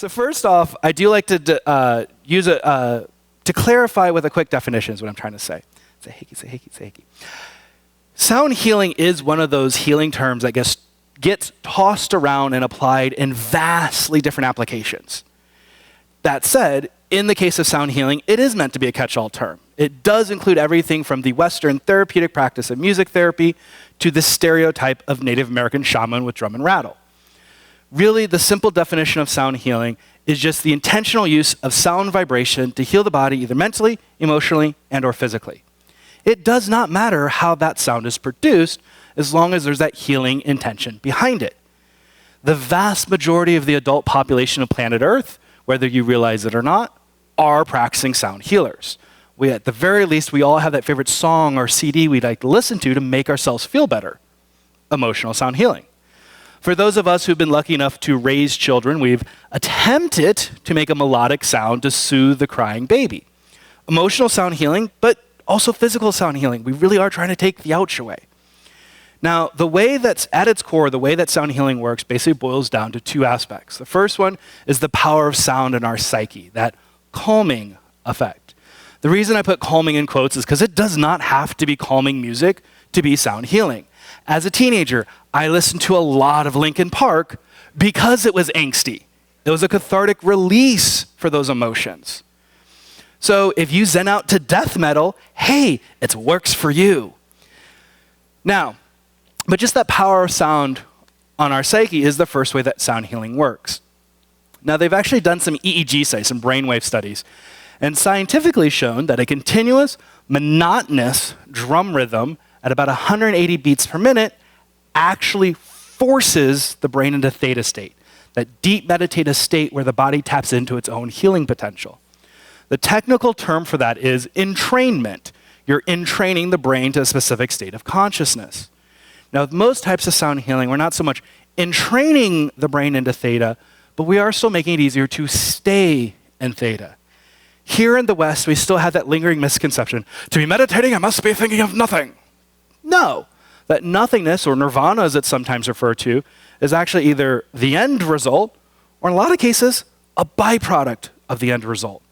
So first off, I do like to to clarify with a quick definition is what I'm trying to say. Seiki. Sound healing is one of those healing terms that gets tossed around and applied in vastly different applications. That said, in the case of sound healing, it is meant to be a catch-all term. It does include everything from the Western therapeutic practice of music therapy to the stereotype of Native American shaman with drum and rattle. Really, the simple definition of sound healing is just the intentional use of sound vibration to heal the body either mentally, emotionally, and or physically. It does not matter how that sound is produced as long as there's that healing intention behind it. The vast majority of the adult population of planet Earth, whether you realize it or not, are practicing sound healers. At the very least, we all have that favorite song or CD we'd like to listen to make ourselves feel better. Emotional sound healing. For those of us who've been lucky enough to raise children, we've attempted to make a melodic sound to soothe the crying baby. Emotional sound healing, but also physical sound healing. We really are trying to take the ouch away. Now, the way that's at its core, the way that sound healing works basically boils down to two aspects. The first one is the power of sound in our psyche, that calming effect. The reason I put calming in quotes is because it does not have to be calming music to be sound healing. As a teenager, I listened to a lot of Linkin Park because it was angsty. It was a cathartic release for those emotions. So if you zen out to death metal, hey, it works for you. Now, but just that power of sound on our psyche is the first way that sound healing works. Now, they've actually done some EEG studies, some brainwave studies, and scientifically shown that a continuous, monotonous drum rhythm at about 180 beats per minute actually forces the brain into theta state, that deep meditative state where the body taps into its own healing potential. The technical term for that is entrainment. You're entraining the brain to a specific state of consciousness. Now, with most types of sound healing, we're not so much entraining the brain into theta, but we are still making it easier to stay in theta. Here in the West, we still have that lingering misconception, to be meditating, I must be thinking of nothing. No, that nothingness, or nirvana as it's sometimes referred to, is actually either the end result, or in a lot of cases, a byproduct of the end result.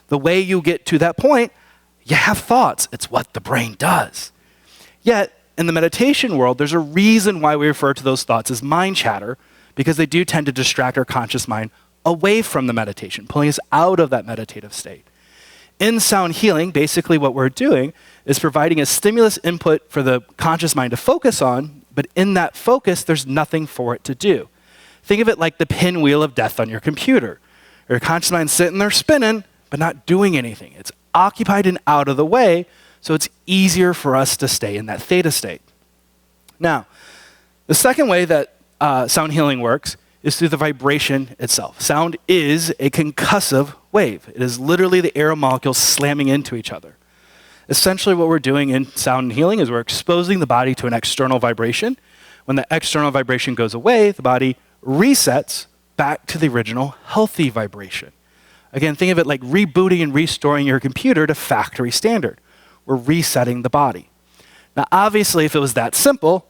The way you get to that point, you have thoughts. It's what the brain does. Yet, in the meditation world, there's a reason why we refer to those thoughts as mind chatter, because they do tend to distract our conscious mind away from the meditation, pulling us out of that meditative state. In sound healing, basically what we're doing is providing a stimulus input for the conscious mind to focus on, but in that focus, there's nothing for it to do. Think of it like the pinwheel of death on your computer. Your conscious mind's sitting there spinning, but not doing anything. It's occupied and out of the way, so it's easier for us to stay in that theta state. Now, the second way that sound healing works is through the vibration itself. Sound is a concussive wave. It is literally the air molecules slamming into each other. Essentially what we're doing in sound healing is we're exposing the body to an external vibration. When the external vibration goes away, the body resets back to the original healthy vibration. Again, think of it like rebooting and restoring your computer to factory standard. We're resetting the body. Now, obviously, if it was that simple,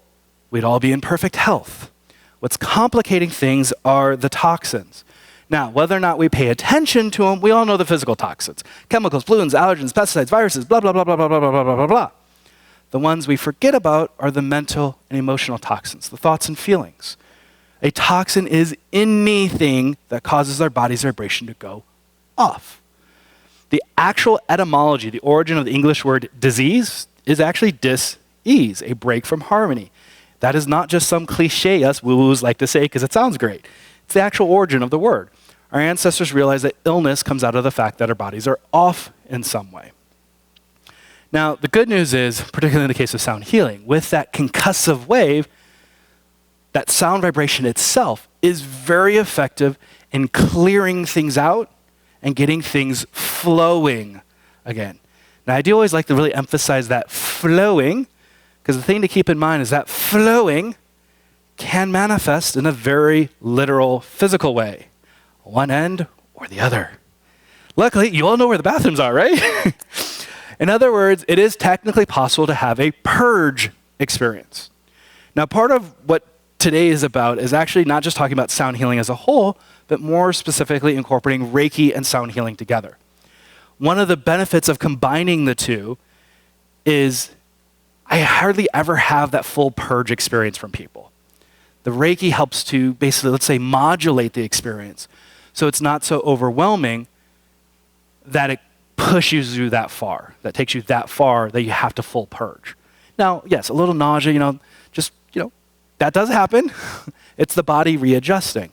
we'd all be in perfect health. What's complicating things are the toxins. Now, whether or not we pay attention to them, we all know the physical toxins. Chemicals, pollutants, allergens, pesticides, viruses, blah, blah, blah, blah, blah, blah, blah, blah, blah, blah. The ones we forget about are the mental and emotional toxins, the thoughts and feelings. A toxin is anything that causes our body's vibration to go off. The actual etymology, the origin of the English word disease, is actually dis-ease, a break from harmony. That is not just some cliche us woo-woos like to say because it sounds great. It's the actual origin of the word. Our ancestors realized that illness comes out of the fact that our bodies are off in some way. Now, the good news is, particularly in the case of sound healing, with that concussive wave, that sound vibration itself is very effective in clearing things out and getting things flowing again. Now, I do always like to really emphasize that flowing, because the thing to keep in mind is that flowing can manifest in a very literal, physical way, one end or the other. Luckily, you all know where the bathrooms are, right? In other words, it is technically possible to have a purge experience. Now, part of what today is about is actually not just talking about sound healing as a whole, but more specifically incorporating Reiki and sound healing together. One of the benefits of combining the two is I hardly ever have that full purge experience from people. The Reiki helps to basically, let's say, modulate the experience. So it's not so overwhelming that it pushes you that far, that takes you that far that you have to full purge. Now, yes, a little nausea, that does happen. It's the body readjusting.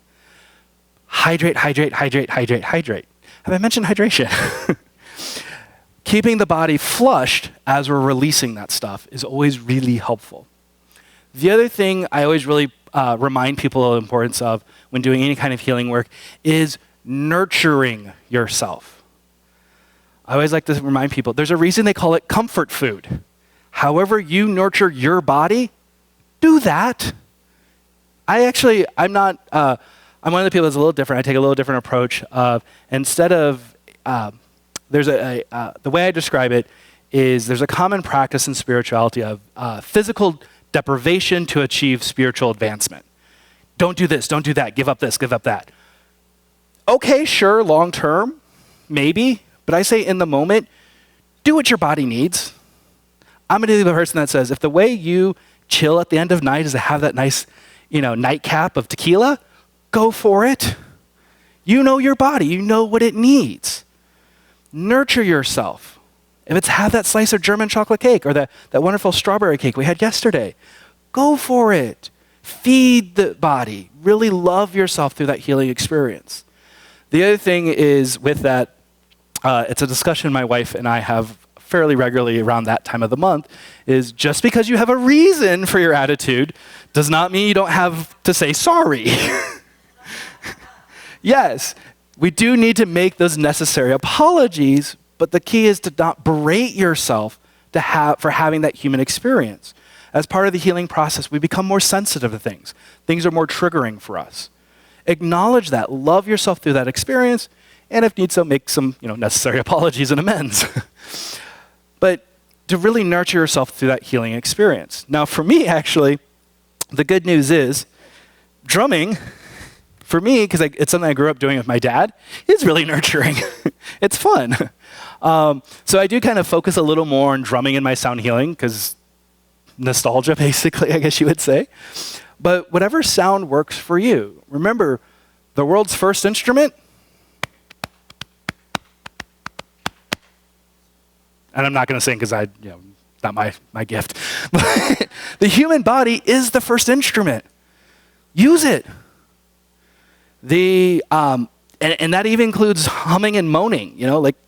Hydrate, hydrate, hydrate, hydrate, hydrate. Have I mentioned hydration? Keeping the body flushed as we're releasing that stuff is always really helpful. The other thing I always really remind people of the importance of when doing any kind of healing work is nurturing yourself. I always like to remind people, there's a reason they call it comfort food. However you nurture your body, do that. I'm one of the people that's a little different. I take a little different approach of, instead of, the way I describe it is there's a common practice in spirituality of physical deprivation to achieve spiritual advancement. Don't do this, don't do that, give up this, give up that. Okay, sure, long term, maybe, but I say in the moment, do what your body needs. I'm going to be the person that says, if the way you chill at the end of night is to have that nice, nightcap of tequila, go for it. You know your body, you know what it needs. Nurture yourself. If it's have that slice of German chocolate cake or that wonderful strawberry cake we had yesterday, go for it. Feed the body. Really love yourself through that healing experience. The other thing is with that, it's a discussion my wife and I have fairly regularly around that time of the month, is just because you have a reason for your attitude does not mean you don't have to say sorry. Yes, we do need to make those necessary apologies, but the key is to not berate yourself for having that human experience. As part of the healing process, we become more sensitive to things. Things are more triggering for us. Acknowledge that, love yourself through that experience, and if need so, make some necessary apologies and amends. But to really nurture yourself through that healing experience. Now, for me, actually, the good news is drumming, for me, because it's something I grew up doing with my dad, is really nurturing. It's fun. So I do kind of focus a little more on drumming in my sound healing, because nostalgia, basically, I guess you would say. But whatever sound works for you. Remember, the world's first instrument, and I'm not going to sing because not my gift. But the human body is the first instrument. Use it. And that even includes humming and moaning.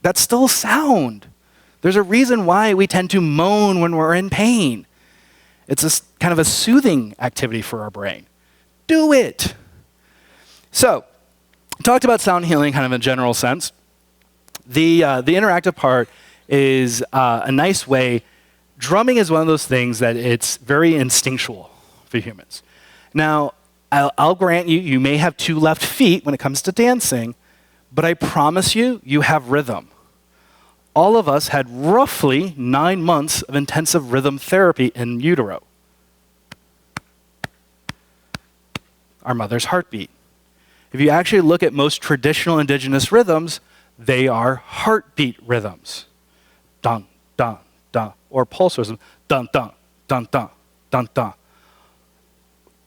That's still sound. There's a reason why we tend to moan when we're in pain. It's a kind of a soothing activity for our brain. Do it. So, talked about sound healing kind of in a general sense. The interactive part is a nice way. Drumming is one of those things that it's very instinctual for humans. Now, I'll grant you may have two left feet when it comes to dancing, but I promise you have rhythm. All of us had roughly 9 months of intensive rhythm therapy in utero. Our mother's heartbeat. If you actually look at most traditional indigenous rhythms, they are heartbeat rhythms. Dun, dun, dun. Or pulse rhythm. Dun, dun, dun, dun, dun, dun.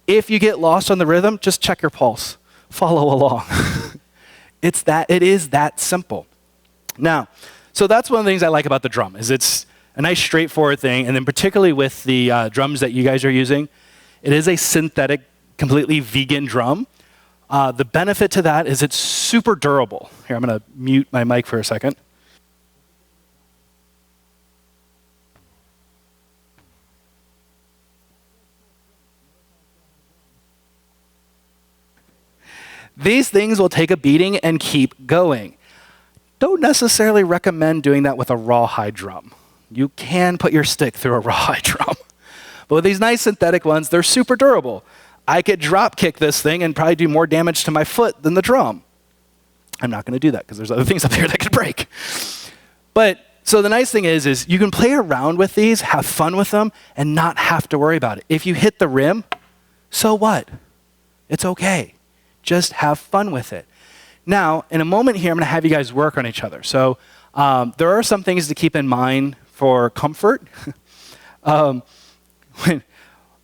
If you get lost on the rhythm, just check your pulse. Follow along. It is that simple. Now, so that's one of the things I like about the drum, is it's a nice straightforward thing, and then particularly with the drums that you guys are using, it is a synthetic, completely vegan drum. The benefit to that is it's super durable. Here, I'm going to mute my mic for a second. These things will take a beating and keep going. Don't necessarily recommend doing that with a rawhide drum. You can put your stick through a rawhide drum. But with these nice synthetic ones, they're super durable. I could drop kick this thing and probably do more damage to my foot than the drum. I'm not going to do that because there's other things up here that could break. But so the nice thing is you can play around with these, have fun with them, and not have to worry about it. If you hit the rim, So what? It's okay. Just have fun with it. Now, in a moment here, I'm going to have you guys work on each other. So there are some things to keep in mind for comfort. When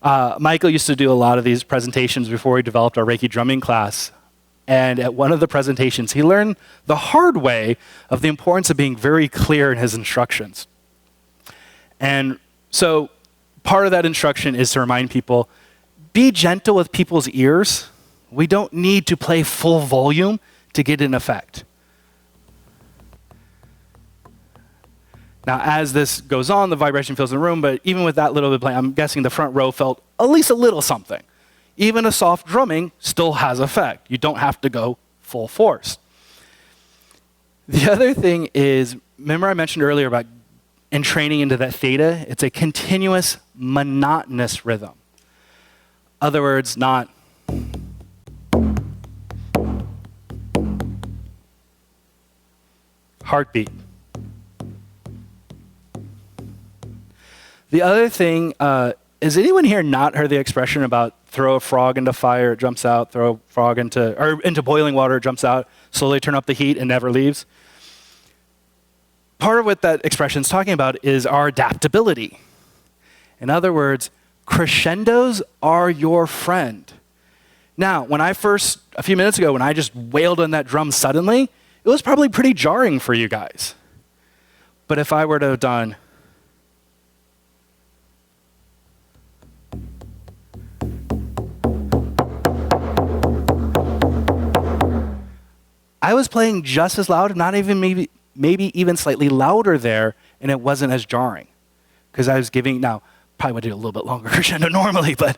Michael used to do a lot of these presentations before we developed our Reiki drumming class. And at one of the presentations, he learned the hard way of the importance of being very clear in his instructions. And so part of that instruction is to remind people, be gentle with people's ears. We don't need to play full volume to get an effect. Now, as this goes on, the vibration fills the room, but even with that little bit of play, I'm guessing the front row felt at least a little something. Even a soft drumming still has effect. You don't have to go full force. The other thing is, remember I mentioned earlier about entraining into that theta? It's a continuous, monotonous rhythm. Other words, not heartbeat. The other thing, has anyone here not heard the expression about throw a frog into fire, it jumps out, throw a frog into boiling water, it jumps out, slowly turn up the heat and never leaves? Part of what that expression is talking about is our adaptability. In other words, crescendos are your friend. Now, when I first, a few minutes ago, when I just wailed on that drum suddenly, it was probably pretty jarring for you guys. But if I were to have done, I was playing just as loud, not even maybe even slightly louder there, and it wasn't as jarring. Because I was giving, now, probably would do a little bit longer crescendo normally, but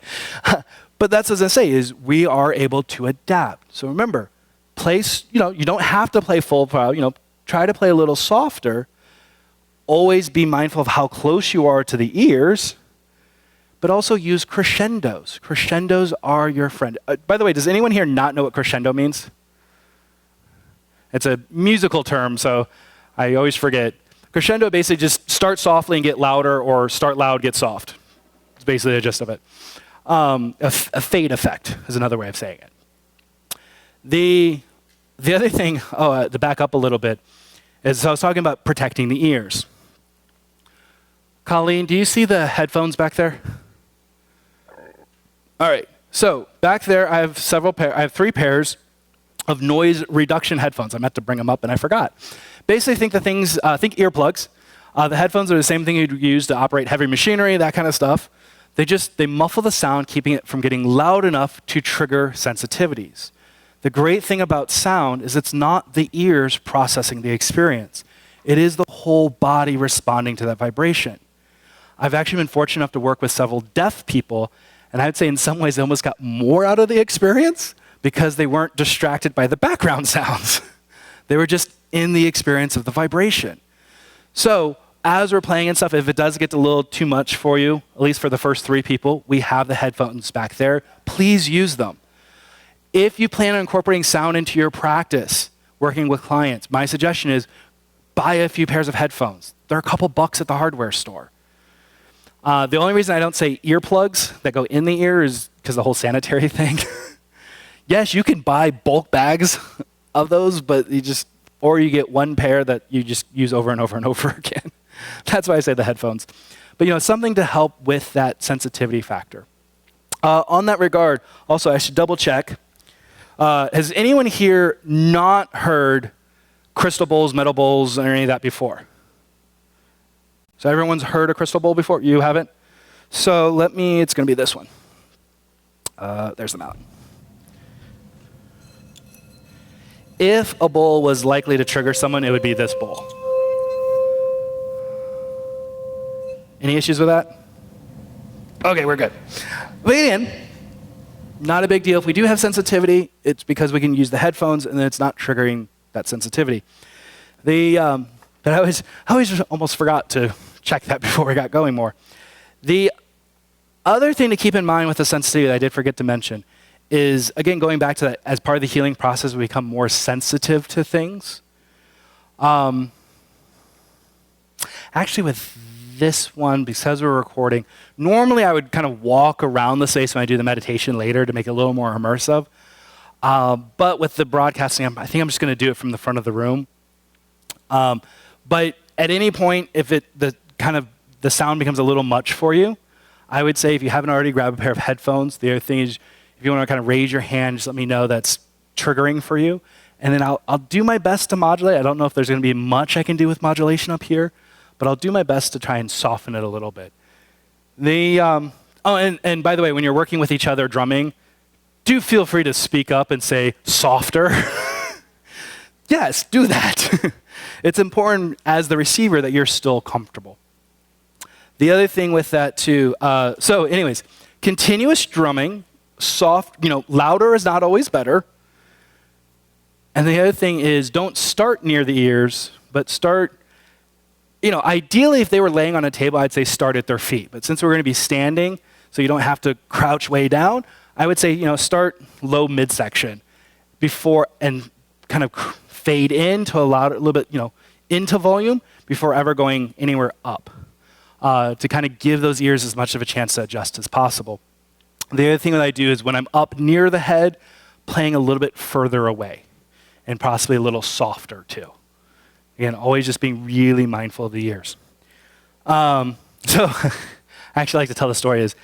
that's as I say, is we are able to adapt. So remember, you don't have to play full power, try to play a little softer. Always be mindful of how close you are to the ears, but also use crescendos. Crescendos are your friend. By the way, does anyone here not know what crescendo means? It's a musical term, so I always forget. Crescendo basically just start softly and get louder, or start loud, get soft. It's basically the gist of it. A fade effect is another way of saying it. The other thing, to back up a little bit, is I was talking about protecting the ears. Colleen, do you see the headphones back there? All right, so back there I have I have 3 pairs of noise reduction headphones. I meant to bring them up and I forgot. Basically, think earplugs. The headphones are the same thing you'd use to operate heavy machinery, that kind of stuff. They muffle the sound, keeping it from getting loud enough to trigger sensitivities. The great thing about sound is it's not the ears processing the experience. It is the whole body responding to that vibration. I've actually been fortunate enough to work with several deaf people, and I'd say in some ways they almost got more out of the experience because they weren't distracted by the background sounds. They were just in the experience of the vibration. So as we're playing and stuff, if it does get a little too much for you, at least for the first 3 people, we have the headphones back there. Please use them. If you plan on incorporating sound into your practice, working with clients, my suggestion is buy a few pairs of headphones. They're a couple bucks at the hardware store. The only reason I don't say earplugs that go in the ear is because the whole sanitary thing. Yes, you can buy bulk bags of those, but or you get 1 pair that you just use over and over and over again. That's why I say the headphones. But something to help with that sensitivity factor. On that regard, also I should double check. Has anyone here not heard crystal bowls, metal bowls, or any of that before? So everyone's heard a crystal bowl before? You haven't? So it's going to be this one. There's the mountain. If a bowl was likely to trigger someone, it would be this bowl. Any issues with that? Okay, we're good. But again, not a big deal. If we do have sensitivity, it's because we can use the headphones and then it's not triggering that sensitivity. But I always almost forgot to check that before we got going more. The other thing to keep in mind with the sensitivity that I did forget to mention is, again, going back to that, as part of the healing process, we become more sensitive to things. Actually, with this one, because we're recording, normally I would kind of walk around the space when I do the meditation later to make it a little more immersive. But with the broadcasting, I think I'm just going to do it from the front of the room. But at any point, if the sound becomes a little much for you, I would say if you haven't already, grab a pair of headphones. The other thing is, if you want to kind of raise your hand, just let me know that's triggering for you. And then I'll do my best to modulate. I don't know if there's going to be much I can do with modulation up here, but I'll do my best to try and soften it a little bit. And by the way, when you're working with each other drumming, do feel free to speak up and say softer. Yes, do that. It's important as the receiver that you're still comfortable. The other thing with that too, so anyways, continuous drumming, soft, louder is not always better. And the other thing is, don't start near the ears, but start, ideally if they were laying on a table, I'd say start at their feet. But since we're going to be standing, so you don't have to crouch way down, I would say, start low midsection before, and kind of fade in to allow it a little bit, into volume before ever going anywhere up, to kind of give those ears as much of a chance to adjust as possible. The other thing that I do is when I'm up near the head, playing a little bit further away. And possibly a little softer too. Again, always just being really mindful of the ears. So I actually like to tell the story is,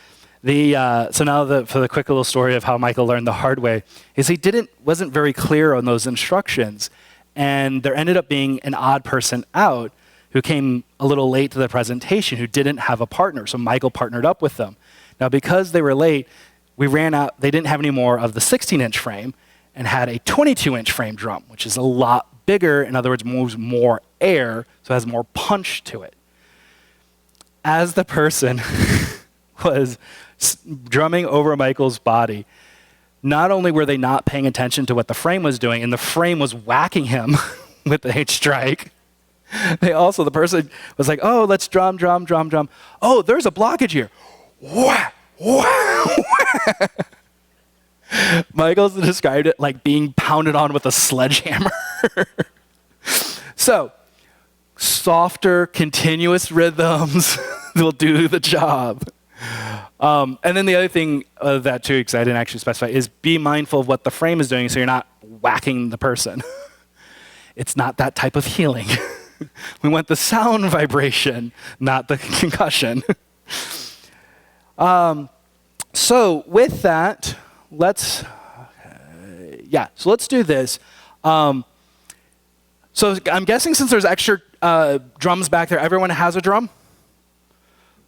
so now for the quick little story of how Michael learned the hard way, is he wasn't very clear on those instructions. And there ended up being an odd person out who came a little late to the presentation who didn't have a partner. So Michael partnered up with them. Now because they were late, we ran out, they didn't have any more of the 16-inch frame, and had a 22-inch frame drum, which is a lot bigger. In other words, moves more air, so it has more punch to it. As the person was drumming over Michael's body, not only were they not paying attention to what the frame was doing, and the frame was whacking him with the H strike, the person was like, oh, let's drum. Oh, there's a blockage here. Wah, wah, wah. Michael's described it like being pounded on with a sledgehammer. So, softer, continuous rhythms will do the job. And then the other thing of that too, because I didn't actually specify, is be mindful of what the frame is doing so you're not whacking the person. It's not that type of healing. We want the sound vibration, not the concussion. So with that, let's do this. So I'm guessing since there's extra drums back there, everyone has a drum?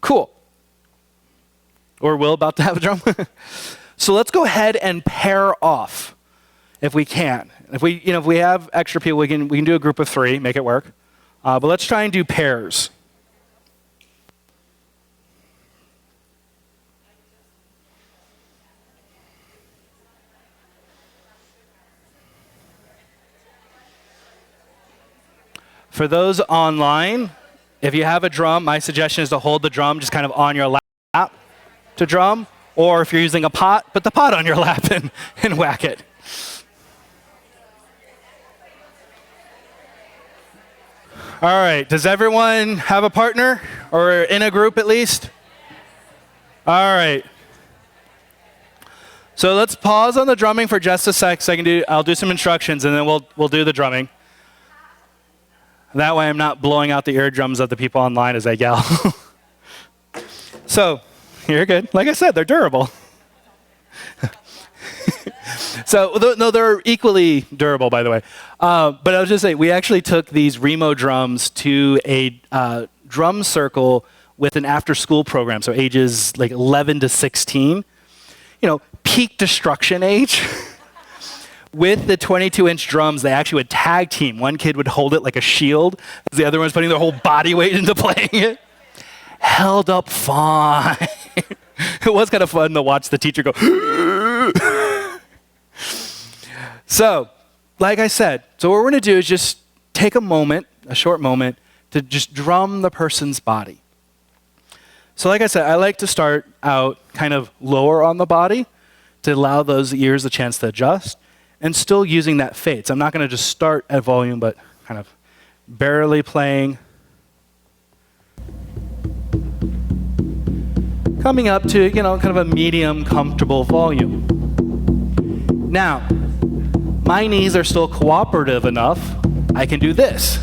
Cool. Or will about to have a drum? So let's go ahead and pair off if we can. If we have extra people, we can do a group of 3, make it work. But let's try and do pairs. For those online, if you have a drum, my suggestion is to hold the drum just kind of on your lap to drum. Or if you're using a pot, put the pot on your lap and whack it. All right, does everyone have a partner? Or in a group at least? All right. So let's pause on the drumming for just a sec. So I'll do some instructions and then we'll do the drumming. That way I'm not blowing out the eardrums of the people online as I yell. So, you're good. Like I said, they're durable. So, no, they're equally durable, by the way. But I was just saying, we actually took these Remo drums to a drum circle with an after-school program, so ages like 11 to 16. Peak destruction age. With the 22-inch drums, they actually would tag team. One kid would hold it like a shield, as the other one's putting their whole body weight into playing it. Held up fine. It was kind of fun to watch the teacher go. So, like I said, so what we're going to do is just take a short moment, to just drum the person's body. So like I said, I like to start out kind of lower on the body to allow those ears a chance to adjust. And still using that fade. So I'm not going to just start at volume, but kind of barely playing. coming up to, kind of a medium comfortable volume. Now, my knees are still cooperative enough, I can do this.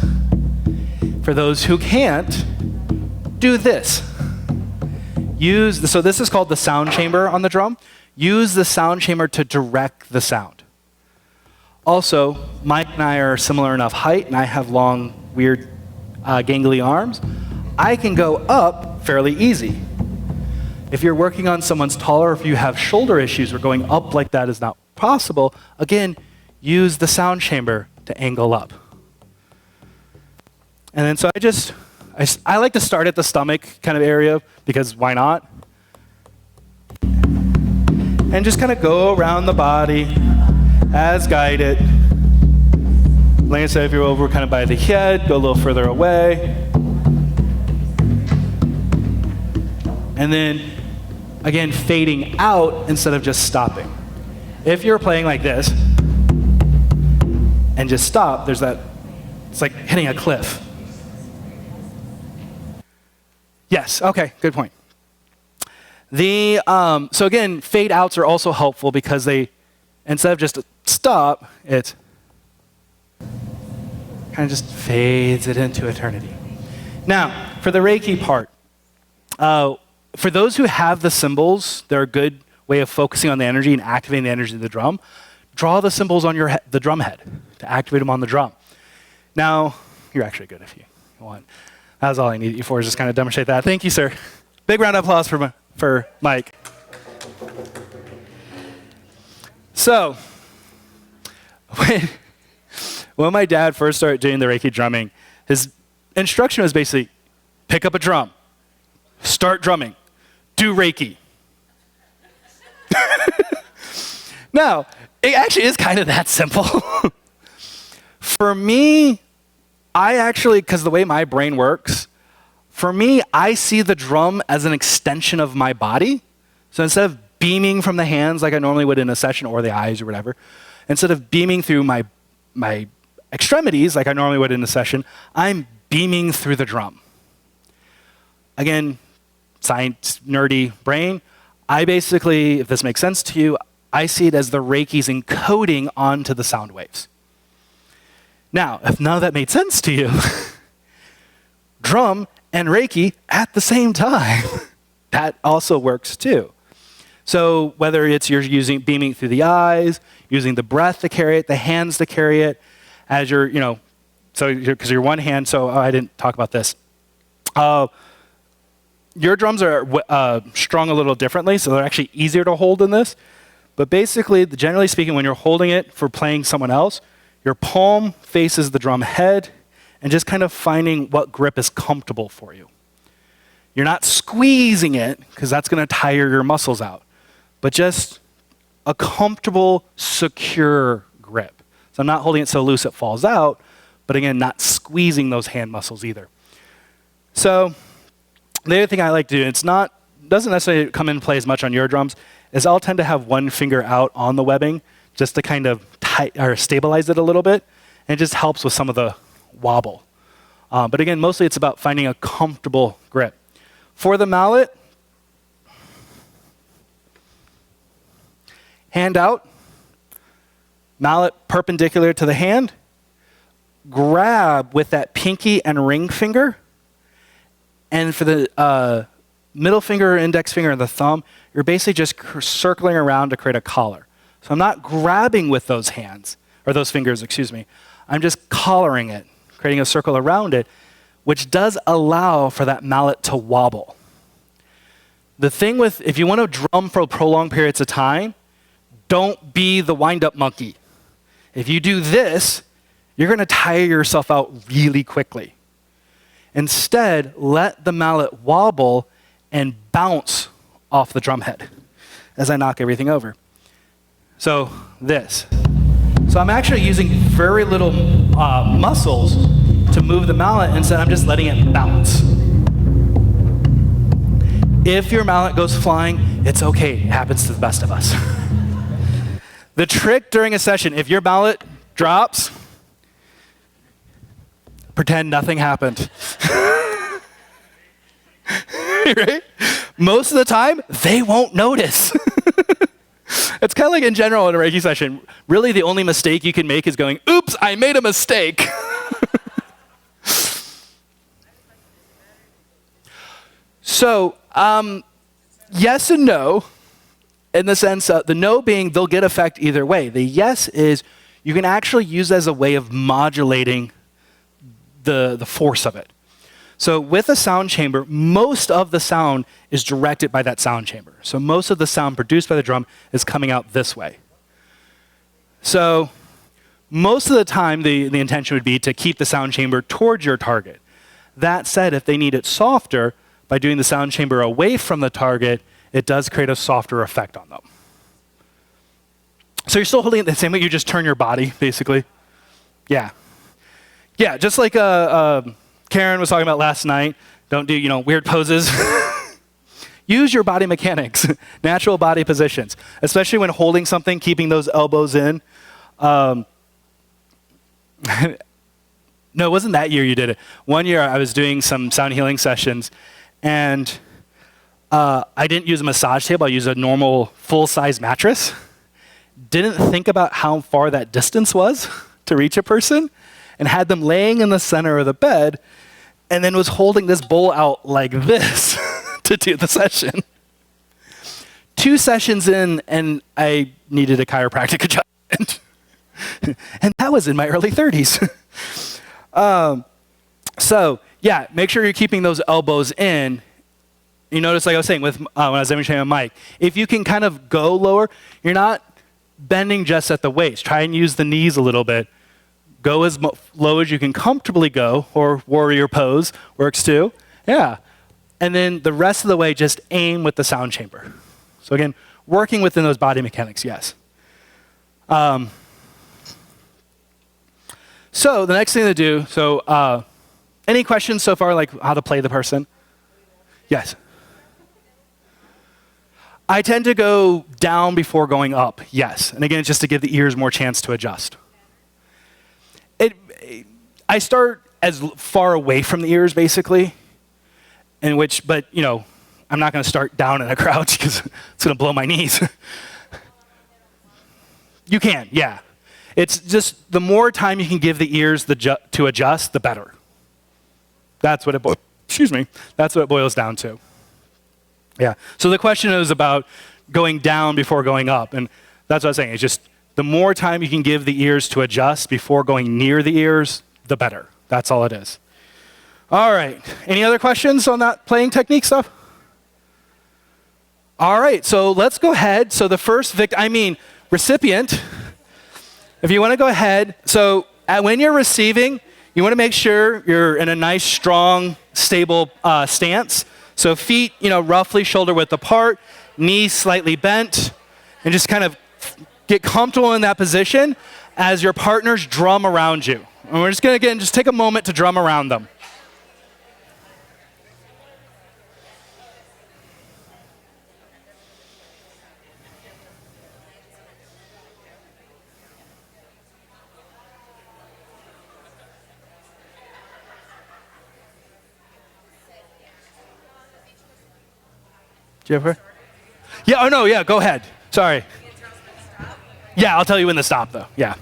For those who can't, do this. So this is called the sound chamber on the drum. Use the sound chamber to direct the sound. Also, Mike and I are similar enough height, and I have long, weird, gangly arms. I can go up fairly easy. If you're working on someone's taller, if you have shoulder issues where going up like that is not possible, again, use the sound chamber to angle up. And then so I like to start at the stomach kind of area, because why not? And just kind of go around the body as guided. Like I said, if you're over kind of by the head, go a little further away. And then, again, fading out instead of just stopping. If you're playing like this and just stop, there's that, it's like hitting a cliff. Yes, okay, good point. So again, fade outs are also helpful because they, instead of just stop, it kind of just fades it into eternity. Now, for the Reiki part, for those who have the symbols, they're a good way of focusing on the energy and activating the energy of the drum. Draw the symbols on the drum head to activate them on the drum. Now, you're actually good if you want. That's all I need you for, is just kind of demonstrate that. Thank you, sir. Big round of applause for Mike. So, when my dad first started doing the Reiki drumming, his instruction was basically, pick up a drum, start drumming, do Reiki. Now, it actually is kind of that simple. For me, because the way my brain works, for me, I see the drum as an extension of my body. So instead of beaming from the hands like I normally would in a session, or the eyes or whatever, instead of beaming through my extremities like I normally would in a session, I'm beaming through the drum. Again, science, nerdy brain. I basically, if this makes sense to you, I see it as the Reiki's encoding onto the sound waves. Now, if none of that made sense to you, drum and Reiki at the same time, that also works too. So whether it's you're beaming through the eyes, using the breath to carry it, the hands to carry it, as you're, because you're one hand, I didn't talk about this. Your drums are strung a little differently, so they're actually easier to hold in this. But basically, generally speaking, when you're holding it for playing someone else, your palm faces the drum head, and just kind of finding what grip is comfortable for you. You're not squeezing it, because that's going to tire your muscles out, but just a comfortable, secure grip. So I'm not holding it so loose it falls out, but again, not squeezing those hand muscles either. So the other thing I like to do, doesn't necessarily come into play as much on your drums, is I'll tend to have one finger out on the webbing just to kind of stabilize it a little bit, and it just helps with some of the wobble. But again, mostly it's about finding a comfortable grip. For the mallet, hand out, mallet perpendicular to the hand, grab with that pinky and ring finger, and for the middle finger, index finger, and the thumb, you're basically just circling around to create a collar. So I'm not grabbing with those hands, or those fingers, excuse me. I'm just collaring it, creating a circle around it, which does allow for that mallet to wobble. The thing with, if you want to drum for prolonged periods of time, don't be the wind-up monkey. If you do this, you're going to tire yourself out really quickly. Instead, let the mallet wobble and bounce off the drum head as I knock everything over. So this. So I'm actually using very little muscles to move the mallet. Instead, I'm just letting it bounce. If your mallet goes flying, it's okay. It happens to the best of us. The trick during a session, if your mallet drops, pretend nothing happened. Right? Most of the time, they won't notice. It's kind of like in general in a Reiki session. Really, the only mistake you can make is going, oops, I made a mistake. So, yes and no, in the sense of the no being they'll get effect either way. The yes is you can actually use it as a way of modulating the force of it. So with a sound chamber, most of the sound is directed by that sound chamber. So most of the sound produced by the drum is coming out this way. So most of the time, the intention would be to keep the sound chamber towards your target. That said, if they need it softer, by doing the sound chamber away from the target, it does create a softer effect on them. So you're still holding it the same way, you just turn your body, basically. Yeah. Yeah, just like Karen was talking about last night, don't do, weird poses. Use your body mechanics, natural body positions, especially when holding something, keeping those elbows in. No, it wasn't that year you did it. One year I was doing some sound healing sessions, and I didn't use a massage table. I used a normal full-size mattress. Didn't think about how far that distance was to reach a person, and had them laying in the center of the bed, and then was holding this bowl out like this to do the session. 2 sessions in, and I needed a chiropractic adjustment. And that was in my early 30s. So, yeah, make sure you're keeping those elbows in. You notice, like I was saying, with when I was demonstrating on mic, if you can kind of go lower, you're not bending just at the waist. Try and use the knees a little bit. Go as low as you can comfortably go, or warrior pose works too. Yeah. And then the rest of the way, just aim with the sound chamber. So again, working within those body mechanics, yes. So the next thing to do, any questions so far, like how to play the person? Yes. I tend to go down before going up, yes. And again, it's just to give the ears more chance to adjust. I start as far away from the ears, basically, but I'm not going to start down in a crouch because it's going to blow my knees. You can, yeah. It's just the more time you can give the ears to adjust, the better. That's what that's what it boils down to. Yeah. So the question is about going down before going up, and that's what I was saying. It's just the more time you can give the ears to adjust before going near the ears, the better. That's all it is. All right. Any other questions on that playing technique stuff? All right. So let's go ahead. So the first recipient, if you want to go ahead. So when you're receiving, you want to make sure you're in a nice, strong, stable stance. So feet, roughly shoulder width apart, knees slightly bent, and just kind of get comfortable in that position as your partners drum around you. And we're just going to, just take a moment to drum around them. Jennifer? Yeah, oh no, yeah, go ahead. Sorry. Yeah, I'll tell you when to stop though, yeah.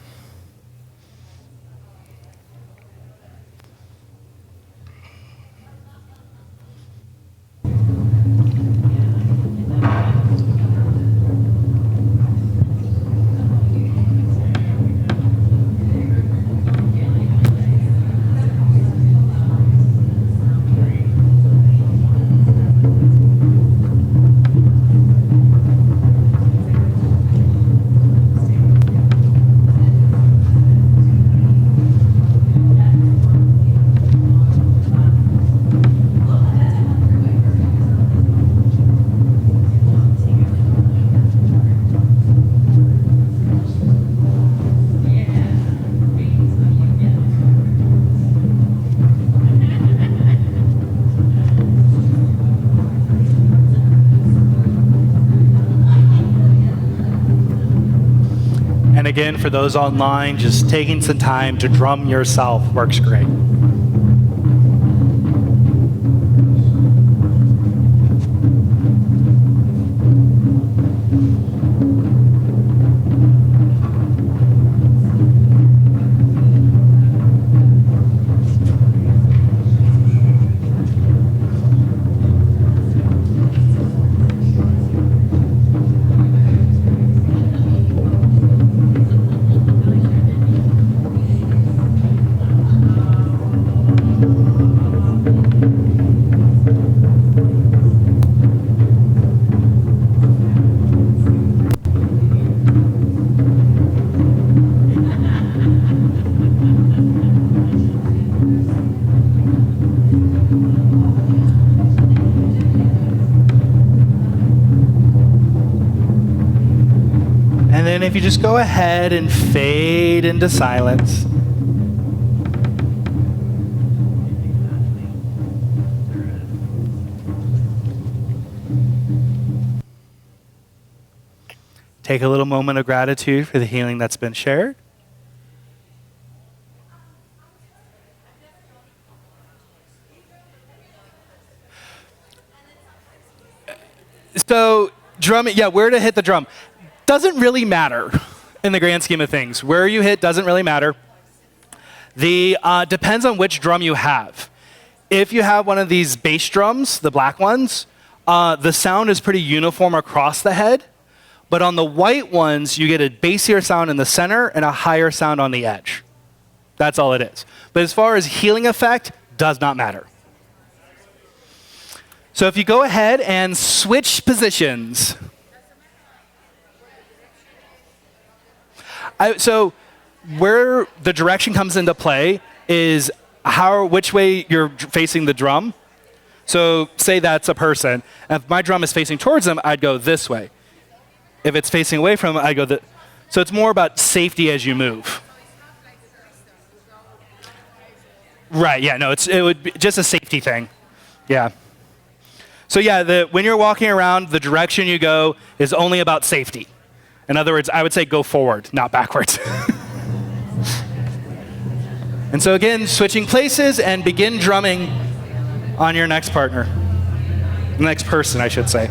And again, for those online, just taking some time to drum yourself works great. then if you just go ahead and fade into silence. Take a little moment of gratitude for the healing that's been shared. So drumming, yeah, where to hit the drum doesn't really matter in the grand scheme of things. Where you hit doesn't really matter. Depends on which drum you have. If you have one of these bass drums, the black ones, the sound is pretty uniform across the head. But on the white ones, you get a bassier sound in the center and a higher sound on the edge. That's all it is. But as far as healing effect, does not matter. So if you go ahead and switch positions. So where the direction comes into play is which way you're facing the drum. So say that's a person. If my drum is facing towards them, I'd go this way. If it's facing away from them, I go that. So it's more about safety as you move. Right, yeah, no, it would be just a safety thing. Yeah. So yeah, when you're walking around, the direction you go is only about safety. In other words, I would say go forward, not backwards. And so again, switching places and begin drumming on your next partner. Next person, I should say.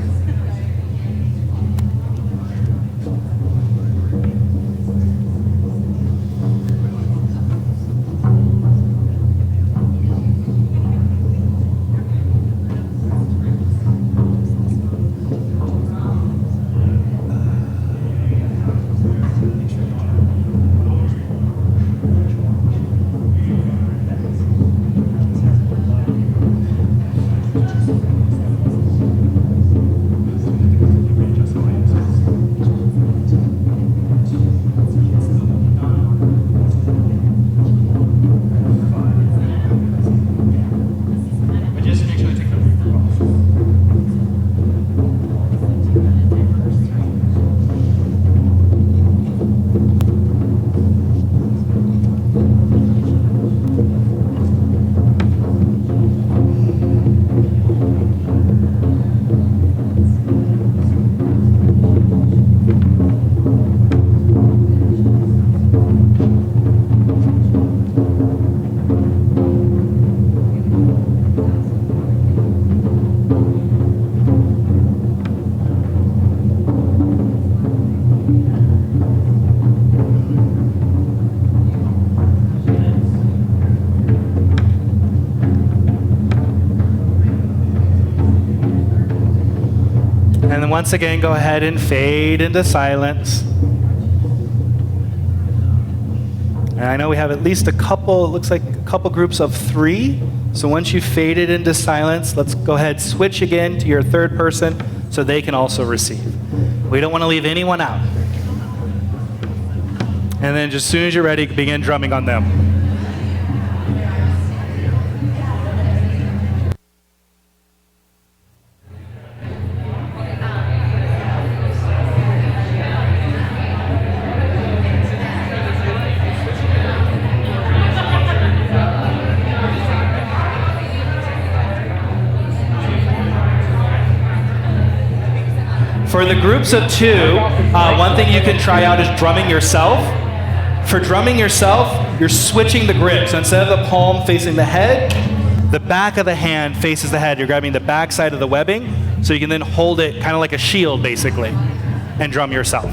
And then once again, go ahead and fade into silence. And I know we have at least it looks like a couple groups of 3. So once you've faded into silence, let's go ahead, switch again to your third person so they can also receive. We don't want to leave anyone out. And then just as soon as you're ready, begin drumming on them. For the groups of 2, one thing you can try out is drumming yourself. For drumming yourself, you're switching the grip. So instead of the palm facing the head, the back of the hand faces the head. You're grabbing the back side of the webbing, so you can then hold it kind of like a shield, basically, and drum yourself.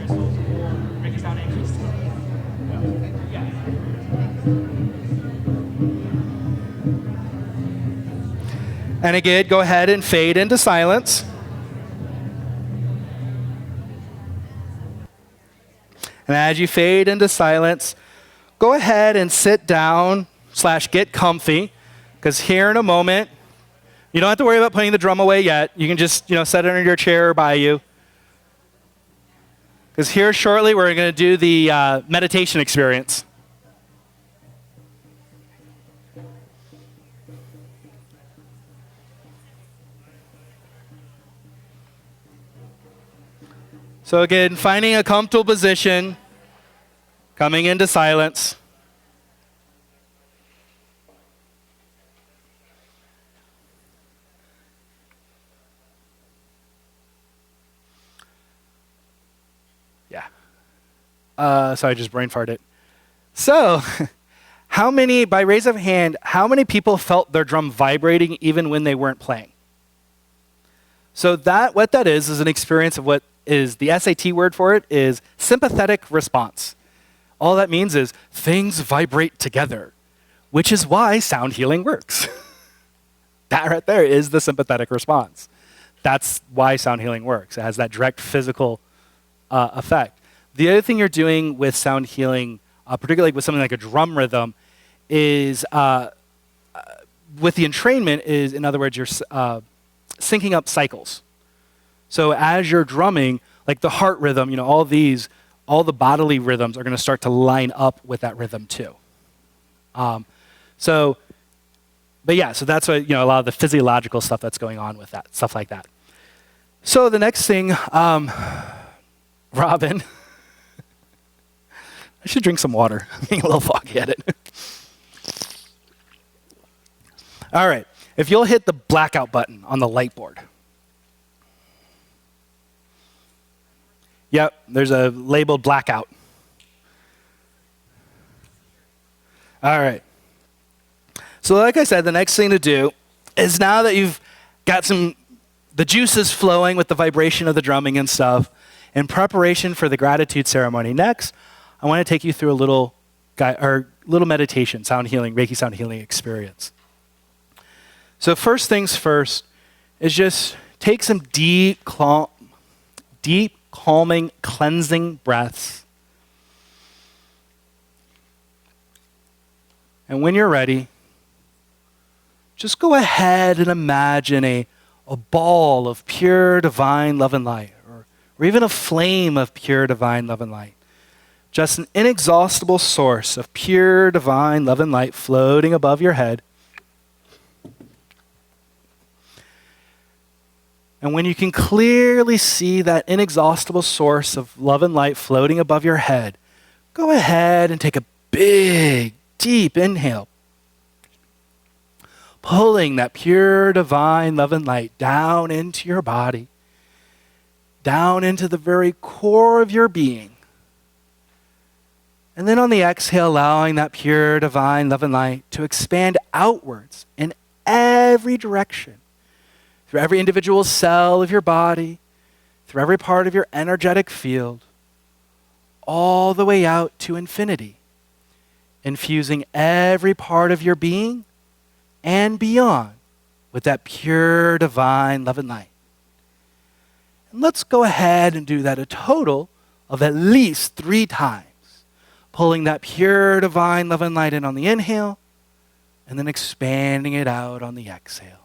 crystals or Reiki sound angels. Yeah. And again, go ahead and fade into silence. And as you fade into silence, go ahead and sit down / get comfy, because here in a moment, you don't have to worry about putting the drum away yet. You can just, set it under your chair or by you. Because here shortly, we're going to do the meditation experience. So again, finding a comfortable position, coming into silence. Yeah. Sorry, I just brain farted. So, how many, by raise of hand, how many people felt their drum vibrating even when they weren't playing? So what that is an experience of what is the SAT word for it is sympathetic response. All that means is things vibrate together, which is why sound healing works. That right there is the sympathetic response. That's why sound healing works. It has that direct physical effect. The other thing you're doing with sound healing, particularly with something like a drum rhythm, is with the entrainment is, in other words, you're syncing up cycles. So as you're drumming, like the heart rhythm, all the bodily rhythms are going to start to line up with that rhythm too. So that's what, a lot of the physiological stuff that's going on with that, stuff like that. So the next thing, Robin, I should drink some water. I'm being a little foggy at it. All right, if you'll hit the blackout button on the light board. Yep, there's a labeled blackout. All right. So like I said, the next thing to do is now that you've got the juices flowing with the vibration of the drumming and stuff, in preparation for the gratitude ceremony next, I want to take you through a little meditation, sound healing, Reiki sound healing experience. So first things first is just take some deep, calming, cleansing breaths. And when you're ready, just go ahead and imagine a ball of pure divine love and light, or even a flame of pure divine love and light. Just an inexhaustible source of pure divine love and light floating above your head. And when you can clearly see that inexhaustible source of love and light floating above your head, go ahead and take a big, deep inhale, pulling that pure divine love and light down into your body, down into the very core of your being. And then on the exhale, allowing that pure divine love and light to expand outwards in every direction, through every individual cell of your body, through every part of your energetic field, all the way out to infinity, infusing every part of your being and beyond with that pure divine love and light. And let's go ahead and do that a total of at least 3 times, pulling that pure divine love and light in on the inhale, and then expanding it out on the exhale.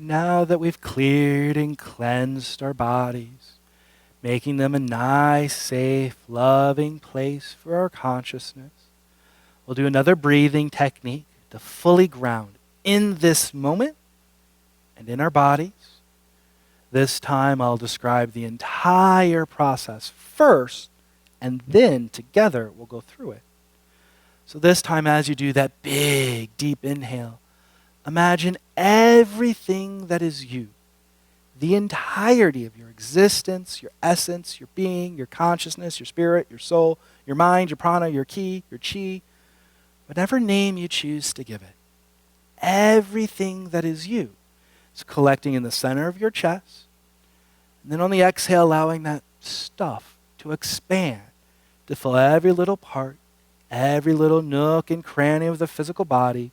Now that we've cleared and cleansed our bodies, making them a nice, safe, loving place for our consciousness, we'll do another breathing technique to fully ground in this moment and in our bodies. This time I'll describe the entire process first, and then together we'll go through it. So this time, as you do that big, deep inhale, imagine everything that is you, the entirety of your existence, your essence, your being, your consciousness, your spirit, your soul, your mind, your prana, your ki, your chi, whatever name you choose to give it. Everything that is you is collecting in the center of your chest. And then on the exhale, allowing that stuff to expand, to fill every little part, every little nook and cranny of the physical body,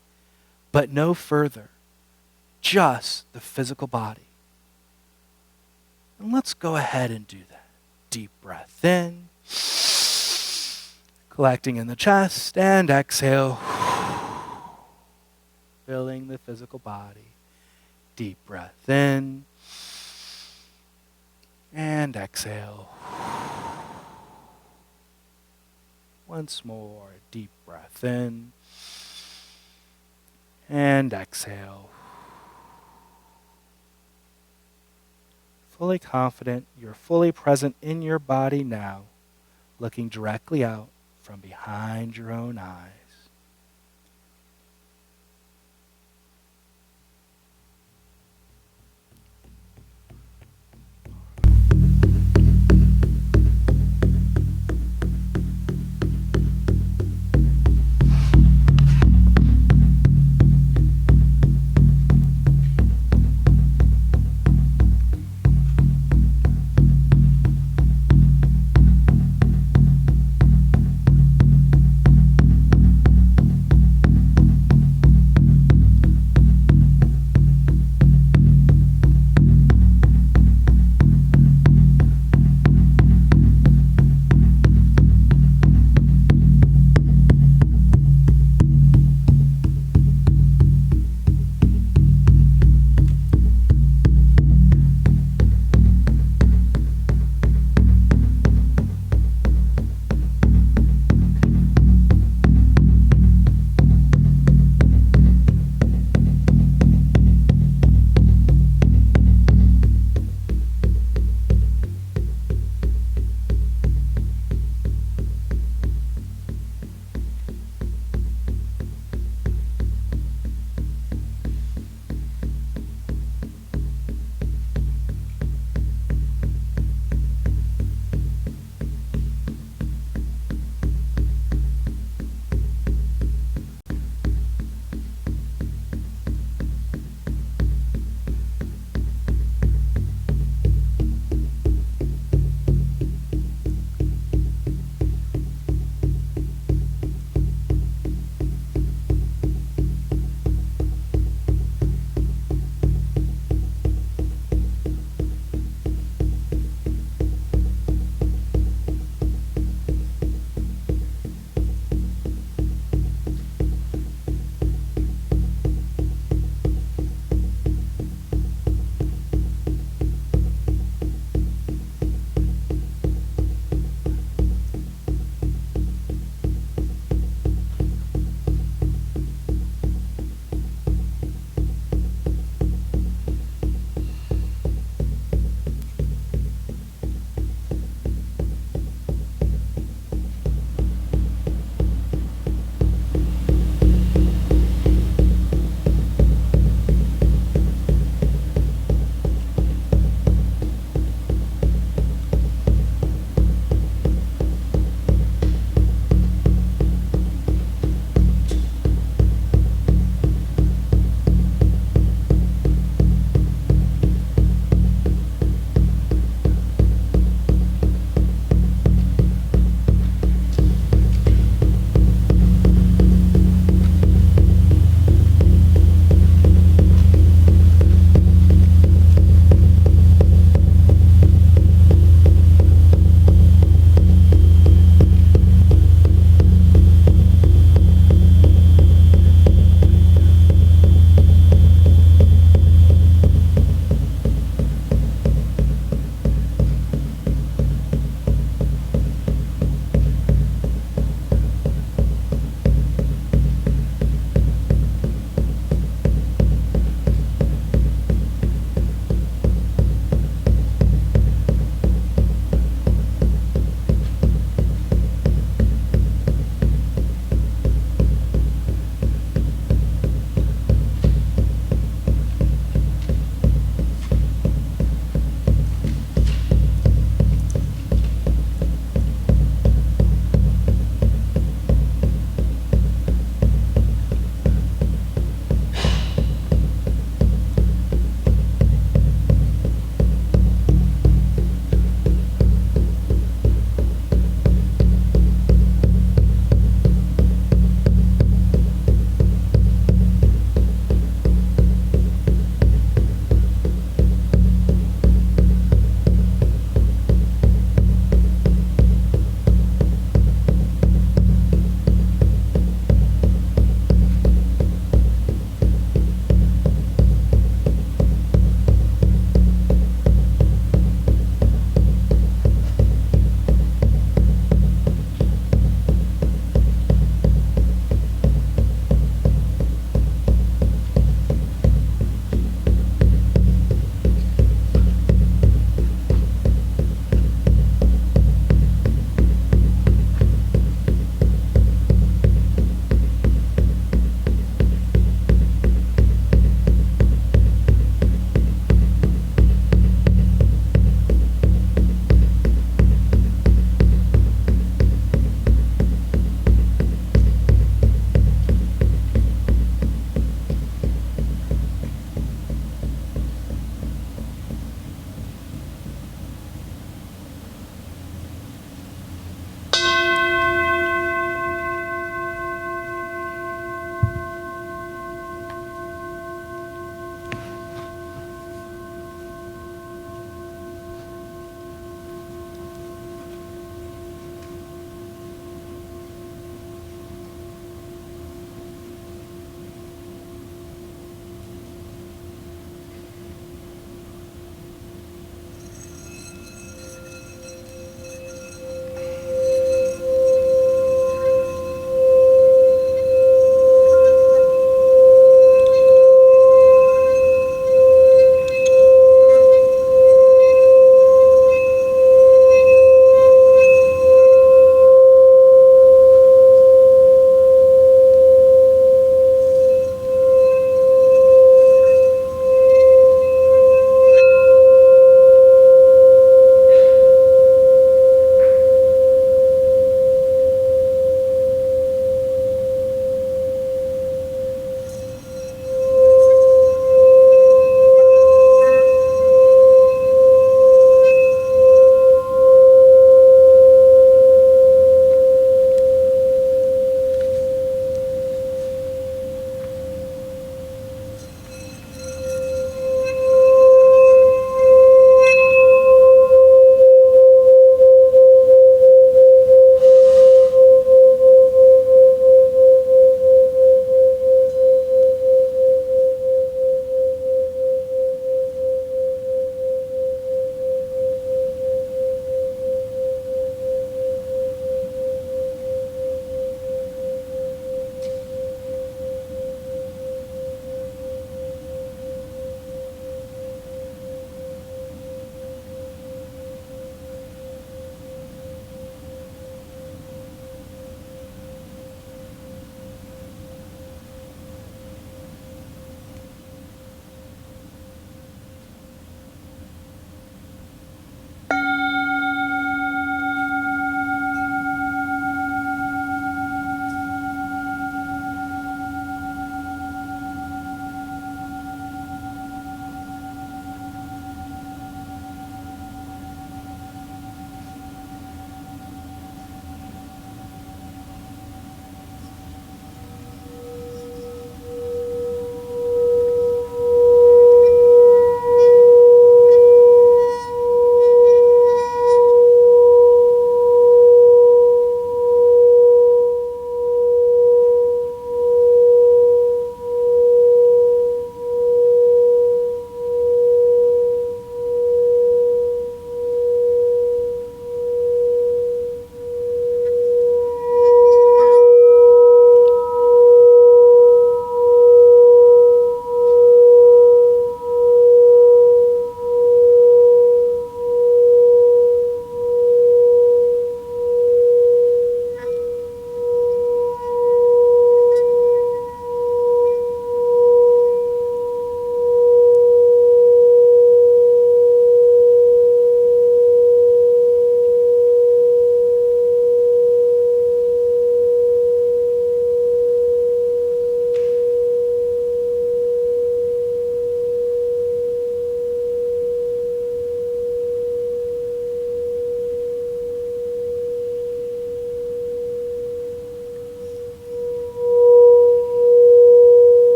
but no further, just the physical body. And let's go ahead and do that. Deep breath in, collecting in the chest, and exhale, filling the physical body. Deep breath in, and exhale. Once more, deep breath in, and exhale. Fully confident, you're fully present in your body now, looking directly out from behind your own eyes.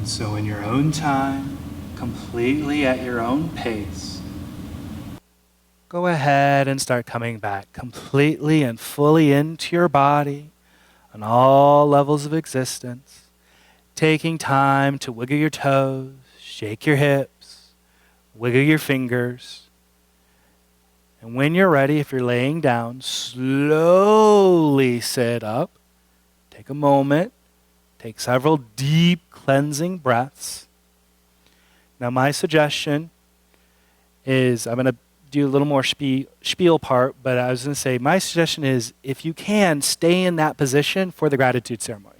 So in your own time, completely at your own pace, go ahead and start coming back completely and fully into your body on all levels of existence, taking time to wiggle your toes, shake your hips, wiggle your fingers. And when you're ready, if you're laying down, slowly sit up. Take a moment. Take several deep cleansing breaths. Now my suggestion is, I'm going to do a little more spiel part, but I was going to say, my suggestion is, if you can, stay in that position for the gratitude ceremony.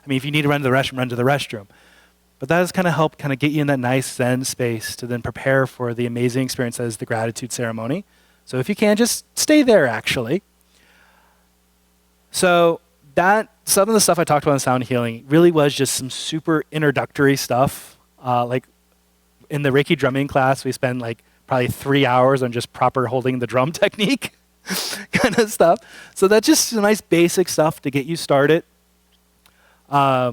If you need to run to the restroom, run to the restroom. But that does kind of help kind of get you in that nice Zen space to then prepare for the amazing experience that is the gratitude ceremony. So if you can, just stay there, actually. So some of the stuff I talked about in sound healing really was just some super introductory stuff. Like in the Reiki drumming class, we spend probably 3 hours on just proper holding the drum technique kind of stuff. So that's just some nice basic stuff to get you started. By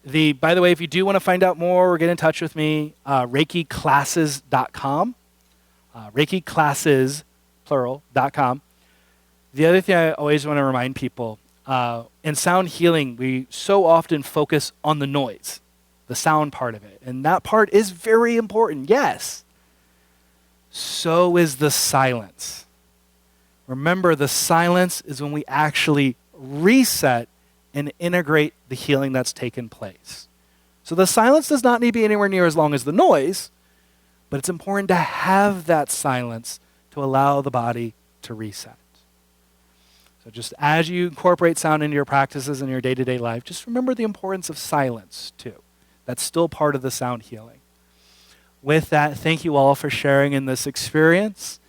the way, if you do want to find out more or get in touch with me, ReikiClasses.com. ReikiClasses, plural.com. The other thing I always want to remind people, in sound healing, we so often focus on the noise, the sound part of it. And that part is very important, yes. So is the silence. Remember, the silence is when we actually reset and integrate the healing that's taken place. So the silence does not need to be anywhere near as long as the noise, but it's important to have that silence to allow the body to reset. So just as you incorporate sound into your practices in your day-to-day life, just remember the importance of silence too. That's still part of the sound healing. With that, thank you all for sharing in this experience,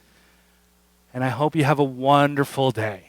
and I hope you have a wonderful day.